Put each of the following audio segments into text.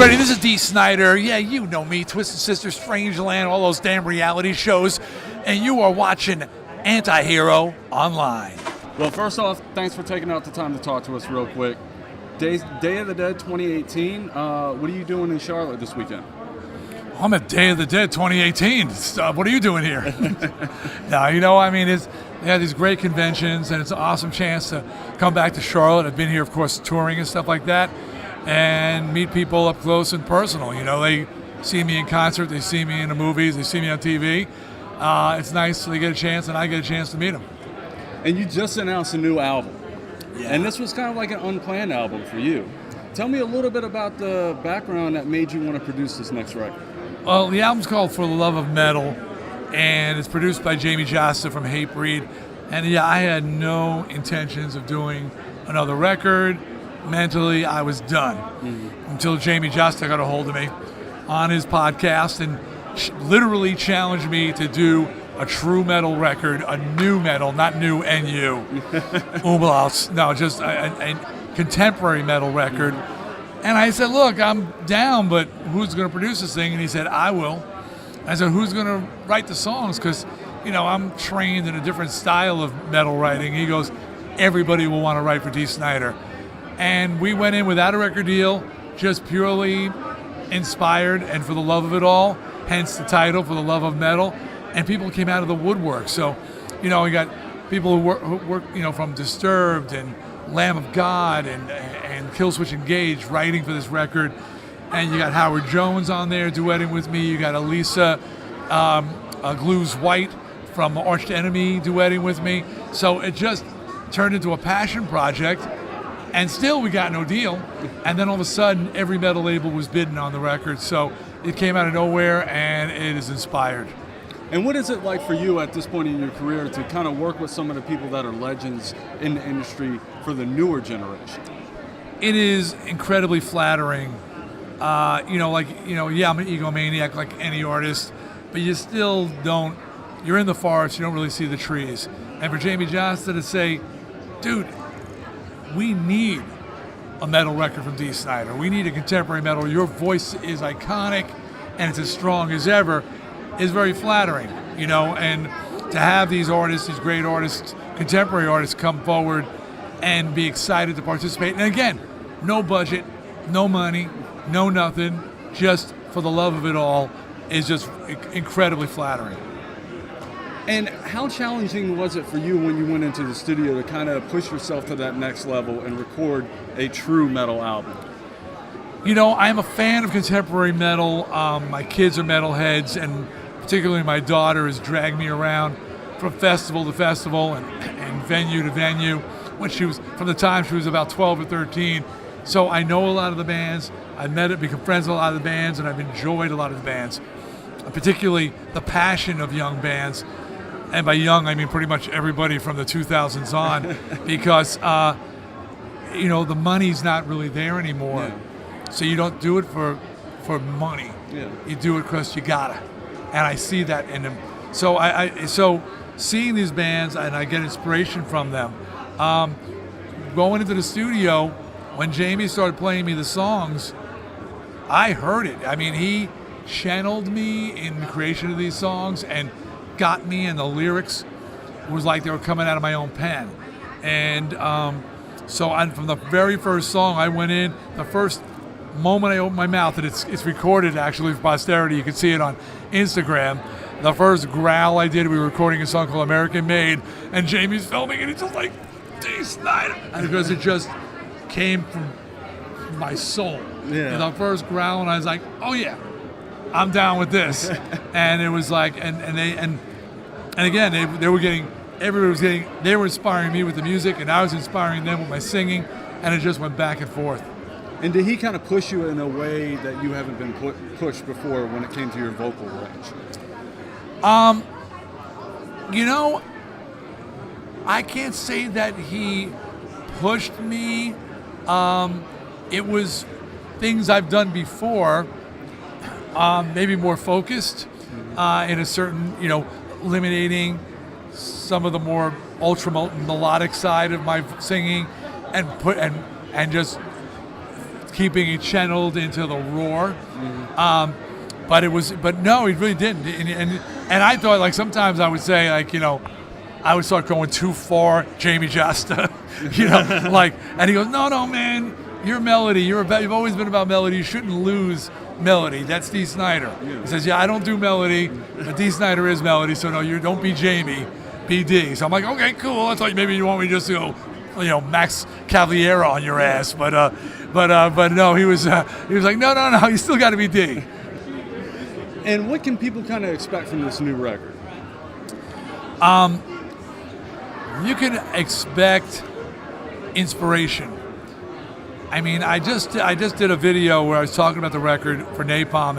everybody, this is Dee Snider. Yeah, you know me, Twisted Sister, Strangeland, all those damn reality shows. And you are watching Antihero Online. Well, first off, thanks for taking out the time to talk to us real quick. Day of the Dead 2018, what are you doing in Charlotte this weekend? I'm at Day of the Dead 2018. What are you doing here? They have these great conventions, and it's an awesome chance to come back to Charlotte. I've been here, of course, touring and stuff like that, and meet people up close and personal. You know, they see me in concert, they see me in the movies, they see me on TV. It's nice they get a chance, and I get a chance to meet them. And you just announced a new album. Yeah. And this was kind of like an unplanned album for you. Tell me a little bit about the background that made you want to produce this next record. Well, the album's called For the Love of Metal, and it's produced by Jamie Josta from Hatebreed. And yeah, I had no intentions of doing another record. Mentally, I was done until Jamie Josta got a hold of me on his podcast and literally challenged me to do a true metal record, a new metal, not new NU, umlauts, no, just a contemporary metal record. And I said, look, I'm down, but who's going to produce this thing? And he said, I will. I said, who's going to write the songs? Because, I'm trained in a different style of metal writing. He goes, everybody will want to write for Dee Snider. And we went in without a record deal, just purely inspired and for the love of it all, hence the title, For the Love of Metal. And people came out of the woodwork. So, we got people who work from Disturbed and Lamb of God and Killswitch Engage writing for this record. And you got Howard Jones on there duetting with me. You got Elisa Glues White from Arch Enemy duetting with me. So it just turned into a passion project. And still we got no deal. And then all of a sudden every metal label was bidding on the record. So it came out of nowhere and it is inspired. And what is it like for you at this point in your career to kind of work with some of the people that are legends in the industry for the newer generation? It is incredibly flattering. I'm an egomaniac like any artist, but you still don't, you're in the forest, you don't really see the trees. And for Jamie Johnson to say, dude, we need a metal record from Dee Snider. We need a contemporary metal. Your voice is iconic and it's as strong as ever. Is very flattering, and to have these artists, these great artists, contemporary artists come forward and be excited to participate. And again, no budget, no money, no nothing, just for the love of it all is just incredibly flattering. And how challenging was it for you when you went into the studio to kind of push yourself to that next level and record a true metal album? I'm a fan of contemporary metal. My kids are metalheads, and particularly my daughter has dragged me around from festival to festival and venue to venue from the time she was about 12 or 13. So I know a lot of the bands. I've become friends with a lot of the bands, and I've enjoyed a lot of the bands, particularly the passion of young bands. And by young, I mean pretty much everybody from the 2000s on, because, the money's not really there anymore. Yeah. So you don't do it for money. Yeah. You do it because you gotta. And I see that in them. So so seeing these bands, and I get inspiration from them. Going into the studio, when Jamie started playing me the songs, I heard it. I mean, he channeled me in the creation of these songs and got me, and the lyrics was like they were coming out of my own pen. And from the very first song I went in, the first moment I opened my mouth, and it's recorded actually for posterity, you can see it on Instagram. The first growl I did, we were recording a song called American Made, and Jamie's filming, and he's just like, Dee Snider, because it just came from my soul. Yeah. And the first growl, and I was like, oh yeah, I'm down with this. And it was like, they were inspiring me with the music, and I was inspiring them with my singing, and it just went back and forth. And did he kind of push you in a way that you haven't been pushed before when it came to your vocal range? I can't say that he pushed me. It was things I've done before, maybe more focused in a certain, eliminating some of the more ultra melodic side of my singing and just keeping it channeled into the roar. But no, he really didn't. And I thought, like, sometimes I would say, like, I would start going too far, Jamie Jasta, like, and he goes, no, man, you're melody. You've always been about melody. You shouldn't lose melody. That's Dee Snider. He says, I don't do melody, but Dee Snider is melody. So no, you don't be Jamie, be Dee. So I'm like, okay, cool. I thought maybe you want me just to go, Max Cavaliera on your ass, but no, he was like, no, you still got to be Dee. And what can people kind of expect from this new record? You can expect inspiration. I mean, I just did a video where I was talking about the record for Napalm,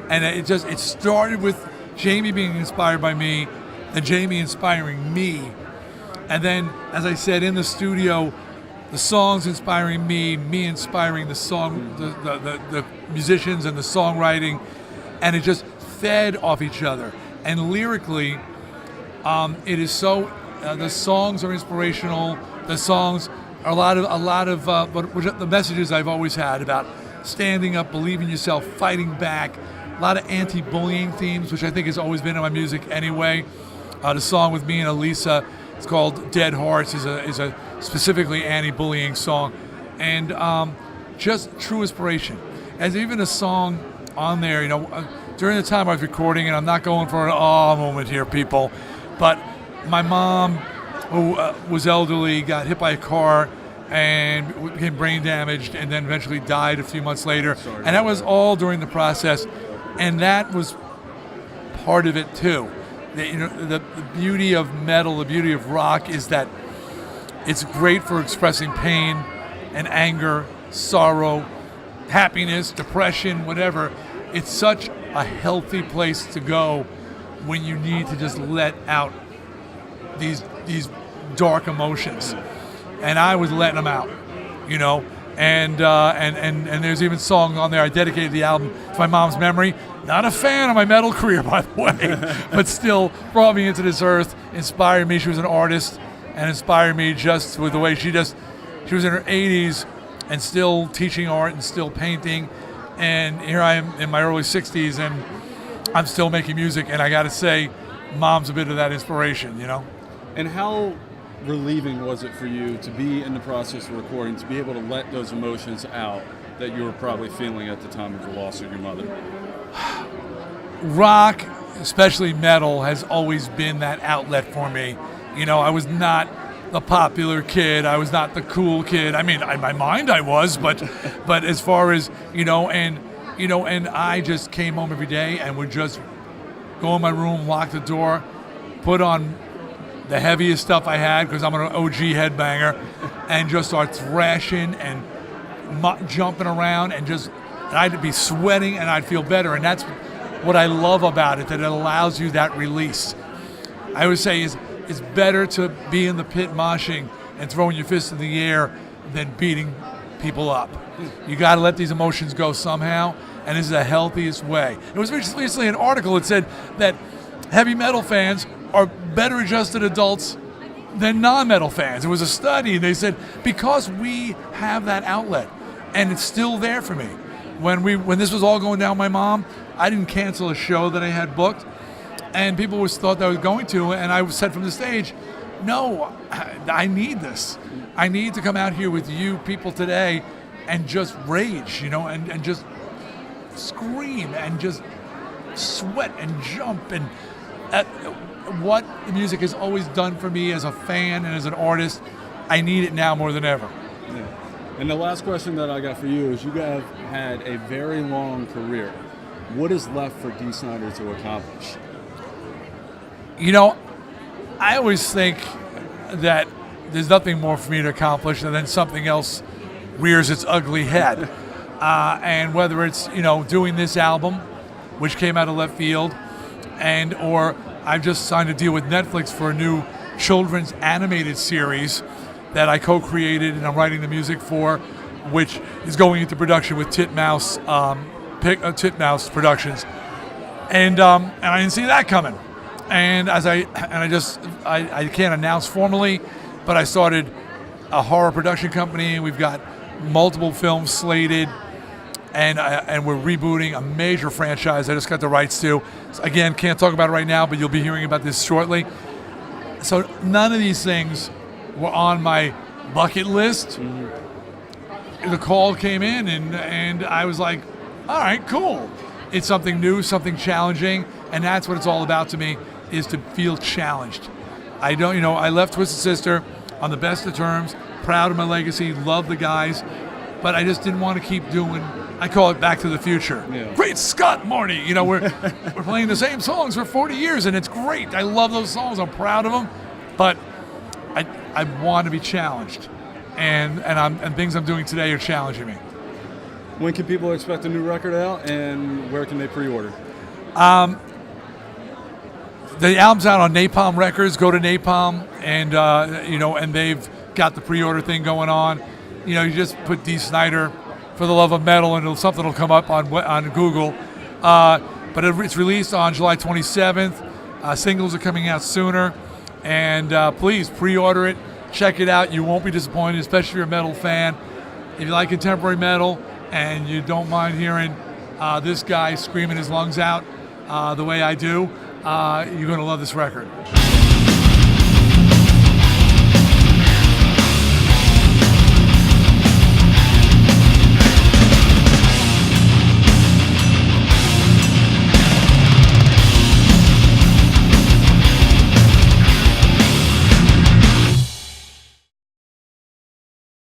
and it started with Jamie being inspired by me, and Jamie inspiring me, and then, as I said, in the studio, the songs inspiring me inspiring the song, the musicians and the songwriting, and it just fed off each other. And lyrically, it is so. The songs are inspirational. The songs are a lot of the messages I've always had about standing up, believing yourself, fighting back. A lot of anti-bullying themes, which I think has always been in my music anyway. The song with me and Elisa, it's called "Dead Hearts," is a specifically anti-bullying song, and just true inspiration. As even a song on there, during the time I was recording, and I'm not going for an awe moment here, people, but my mom, who was elderly, got hit by a car and became brain damaged, and then eventually died a few months later. Sorry. And that was all during the process, and that was part of it too. The beauty of metal, the beauty of rock, is that it's great for expressing pain and anger, sorrow, happiness, depression, whatever. It's such a healthy place to go when you need to just let out these dark emotions. And I was letting them out, and there's even songs on there. I dedicated the album to my mom's memory. Not a fan of my metal career, by the way, but still brought me into this earth, inspired me. She was an artist and inspired me just with the way she was in her 80s and still teaching art and still painting. And here I am in my early 60s and I'm still making music. And I got to say, Mom's a bit of that inspiration, And how relieving was it for you to be in the process of recording, to be able to let those emotions out that you were probably feeling at the time of the loss of your mother? Rock, especially metal, has always been that outlet for me. I was not the popular kid. I was not the cool kid. I mean, in my mind I was, but as far as, and I just came home every day and would just go in my room, lock the door, put on the heaviest stuff I had, because I'm an OG headbanger, and just start thrashing and jumping around, and I'd be sweating and I'd feel better. And that's what I love about it, that it allows you that release. I always say it's better to be in the pit moshing and throwing your fist in the air than beating people up. You got to let these emotions go somehow, and this is the healthiest way. It was recently an article that said that heavy metal fans are better adjusted adults than non-metal fans. It was a study. They said because we have that outlet, and it's still there for me. When this was all going down, my mom, I didn't cancel a show that I had booked, and people always thought that I was going to, and I said from the stage, no, I need this. I need to come out here with you people today and just rage, and just scream and just sweat and jump, and what the music has always done for me as a fan and as an artist, I need it now more than ever. Yeah. And the last question that I got for you is, you have had a very long career. What is left for Dee Snider to accomplish? I always think that there's nothing more for me to accomplish, and then something else rears its ugly head. And whether it's, doing this album, which came out of left field, or I've just signed a deal with Netflix for a new children's animated series that I co-created and I'm writing the music for, which is going into production with Titmouse Productions, and I didn't see that coming. And I can't announce formally, but I started a horror production company. We've got multiple films slated, and we're rebooting a major franchise I just got the rights to. So again, can't talk about it right now, but you'll be hearing about this shortly. So none of these things were on my bucket list. The call came in, and I was like, all right, cool. It's something new, something challenging, and that's what it's all about to me, is to feel challenged. I left Twisted Sister on the best of terms, proud of my legacy, love the guys, but I just didn't want to keep doing, I call it Back to the Future. Yeah. Great Scott, Marty. We're playing the same songs for 40 years, and it's great. I love those songs. I'm proud of them, but I want to be challenged, and things I'm doing today are challenging me. When can people expect a new record out, and where can they pre-order? The album's out on Napalm Records. Go to Napalm, and and they've got the pre-order thing going on. You just put Dee Snider, For the Love of Metal, and something will come up on Google. But it's released on July 27th. Singles are coming out sooner, and please pre-order it. Check it out. You won't be disappointed, especially if you're a metal fan. If you like contemporary metal and you don't mind hearing this guy screaming his lungs out the way I do, you're going to love this record.